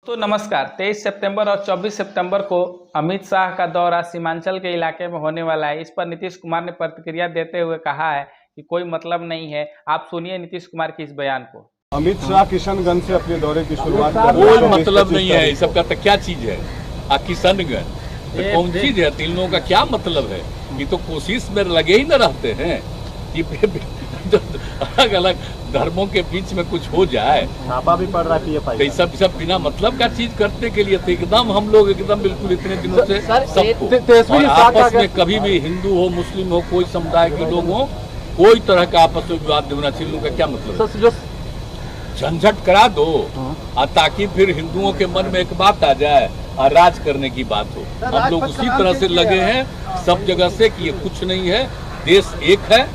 तो नमस्कार। 23 सितंबर और 24 सितंबर को अमित शाह का दौरा सीमांचल के इलाके में होने वाला है। इस पर नीतीश कुमार ने प्रतिक्रिया देते हुए कहा है कि कोई मतलब नहीं है। आप सुनिए नीतीश कुमार की इस बयान को। अमित शाह किशनगंज से अपने दौरे की शुरुआत कर रहे कोई हैं। मतलब नहीं है, इस सब का तो क्या चीज है। किशनगंज तो कौन चीज है? तीन लोगों का क्या मतलब है? ये तो कोशिश में लगे ही न रहते हैं कि अलग अलग धर्मों के बीच में कुछ हो जाए। छापा भी पड़ रहा है तो सब बिना मतलब का चीज करने के लिए तो एकदम हम लोग एकदम बिल्कुल इतने दिनों से सबको और आपस में कभी भी हिंदू हो मुस्लिम हो कोई समुदाय के लोग हो कोई तरह का आपस में विवाद नहीं होना चाहिए। का क्या मतलब? झंझट करा दो और ताकि फिर हिंदुओं के मन में एक बात आ जाए और राज करने की बात हो। हम लोग उसी तरह से लगे हैं सब जगह से कि ये कुछ नहीं है, देश एक है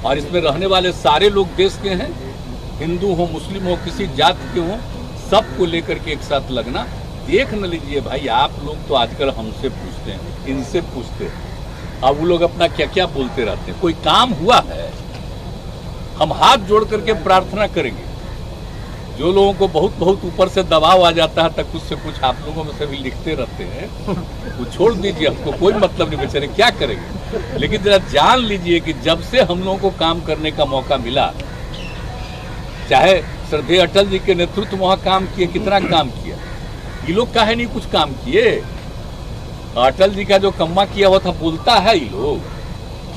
और इसमें रहने वाले सारे लोग देश के हैं। हिंदू हो मुस्लिम हो किसी जाति के हो सबको लेकर के एक साथ लगना। देख न लीजिए भाई, आप लोग तो आजकल हमसे पूछते हैं, इनसे पूछते हैं, अब वो लोग अपना क्या क्या बोलते रहते हैं। कोई काम हुआ है? हम हाथ जोड़ करके प्रार्थना करेंगे। जो लोगों को बहुत ऊपर से दबाव आ जाता है तक कुछ से कुछ आप लोगों में से भी लिखते रहते हैं, वो छोड़ दीजिए, हमको कोई मतलब नहीं, बेचारे क्या करेंगे। लेकिन जरा जान लीजिए कि जब से हम लोगों को काम करने का मौका मिला, चाहे श्रद्धेय अटल जी के नेतृत्व वहां काम किए, कितना काम किया, ये लोग काहे नहीं कुछ काम किए। अटल जी का जो कम्मा किया हुआ था बोलता है, ये लोग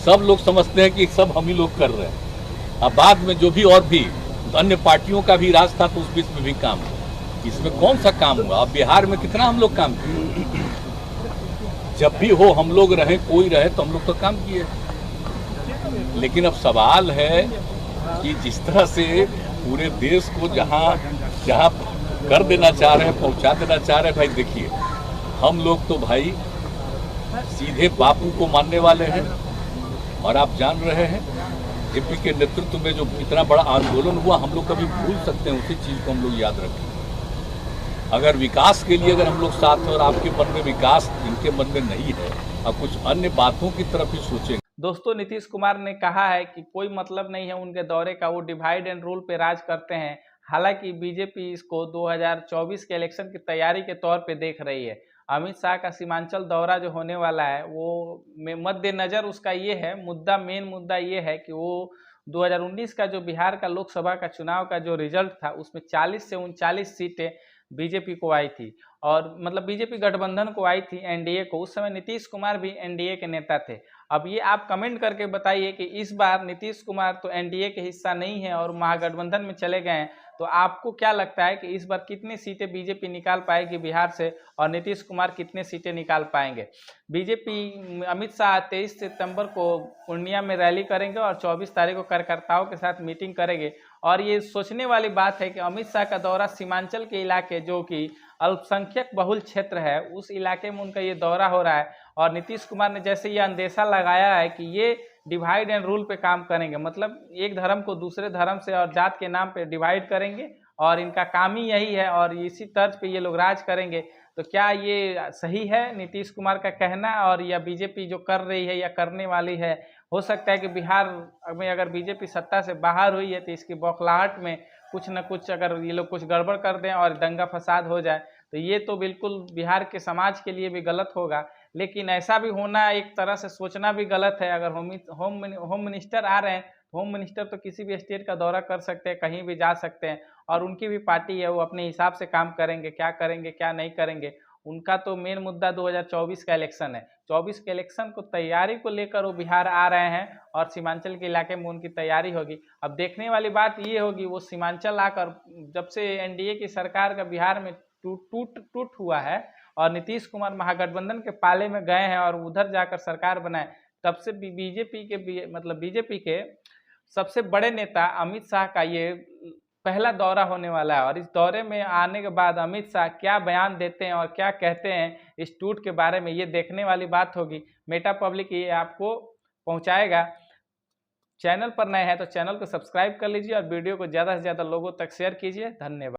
सब लोग समझते हैं कि सब हम ही लोग कर रहे हैं। अब बाद में जो भी और भी अन्य पार्टियों का भी राज था तो उस बीच में भी काम हुआ। इसमें कौन सा काम हुआ? अब बिहार में कितना हम लोग काम किए। जब भी हो हम लोग रहे, कोई रहे तो हम लोग तो काम किए। लेकिन अब सवाल है कि जिस तरह से पूरे देश को जहां कर देना चाह रहे हैं, पहुंचा देना चाह रहे हैं, भाई देखिए हम लोग तो भाई सीधे बापू को मानने वाले हैं। और आप जान रहे हैं जेपी के नेतृत्व में जो इतना बड़ा आंदोलन हुआ, हम लोग कभी भूल सकते हैं? उसी चीज को हम लोग याद रखें। अगर विकास के लिए अगर हम लोग साथ हैं और आपके मन में विकास इनके मन में नहीं है और कुछ अन्य बातों की तरफ ही सोचेंगे। दोस्तों नीतीश कुमार ने कहा है कि कोई मतलब नहीं है उनके दौरे का, वो डिवाइड एंड रूल पे राज करते हैं। हालांकि बीजेपी इसको 2024 के इलेक्शन की तैयारी के तौर पे देख रही है। अमित शाह का सीमांचल दौरा जो होने वाला है वो मद्देनजर उसका ये है मेन मुद्दा ये है कि वो 2019 का जो बिहार का लोकसभा का चुनाव का जो रिजल्ट था उसमें 40 से 39 सीटें बीजेपी को आई थी, और मतलब बीजेपी गठबंधन को आई थी, एनडीए को। उस समय नीतीश कुमार भी एनडीए के नेता थे। अब ये आप कमेंट करके बताइए कि इस बार नीतीश कुमार तो एनडीए के हिस्सा नहीं है और महागठबंधन में चले गए हैं, तो आपको क्या लगता है कि इस बार कितनी सीटें बीजेपी निकाल पाएगी बिहार से और नीतीश कुमार कितने सीटें निकाल पाएंगे? बीजेपी अमित शाह 23 सितंबर को पूर्णिया में रैली करेंगे और 24 तारीख को कार्यकर्ताओं के साथ मीटिंग करेंगे। और ये सोचने वाली बात है कि अमित शाह का दौरा सीमांचल के इलाके जो कि अल्पसंख्यक बहुल क्षेत्र है उस इलाके में उनका ये दौरा हो रहा है। और नीतीश कुमार ने जैसे ये अंदेशा लगाया है कि ये डिवाइड एंड रूल पे काम करेंगे, मतलब एक धर्म को दूसरे धर्म से और जात के नाम पे डिवाइड करेंगे और इनका काम ही यही है और इसी तर्ज पे ये लोग राज करेंगे। तो क्या ये सही है नीतीश कुमार का कहना, और या बीजेपी जो कर रही है या करने वाली है? हो सकता है कि बिहार में अगर बीजेपी सत्ता से बाहर हुई है तो इसकी बौखलाहट में कुछ न कुछ अगर ये लोग कुछ गड़बड़ कर दें और दंगा फसाद हो जाए तो ये तो बिल्कुल बिहार के समाज के लिए भी गलत होगा। लेकिन ऐसा भी होना एक तरह से सोचना भी गलत है। अगर होम मिनिस्टर आ रहे हैं, होम मिनिस्टर तो किसी भी स्टेट का दौरा कर सकते हैं, कहीं भी जा सकते हैं, और उनकी भी पार्टी है, वो अपने हिसाब से काम करेंगे, क्या नहीं करेंगे। उनका तो मेन मुद्दा 2024 का इलेक्शन है। 24 के इलेक्शन को तैयारी को लेकर वो बिहार आ रहे हैं और सीमांचल के इलाके में उनकी तैयारी होगी। अब देखने वाली बात ये होगी वो सीमांचल आकर, जब से एनडीए की सरकार का बिहार में टूट हुआ है और नीतीश कुमार महागठबंधन के पाले में गए हैं और उधर जाकर सरकार बनाए, तब से बीजेपी के सबसे बड़े नेता अमित शाह का ये पहला दौरा होने वाला है। और इस दौरे में आने के बाद अमित शाह क्या बयान देते हैं और क्या कहते हैं इस टूट के बारे में, ये देखने वाली बात होगी। मेटा पब्लिक ये आपको पहुंचाएगा। चैनल पर नए हैं तो चैनल को सब्सक्राइब कर लीजिए और वीडियो को ज़्यादा से ज़्यादा लोगों तक शेयर कीजिए। धन्यवाद।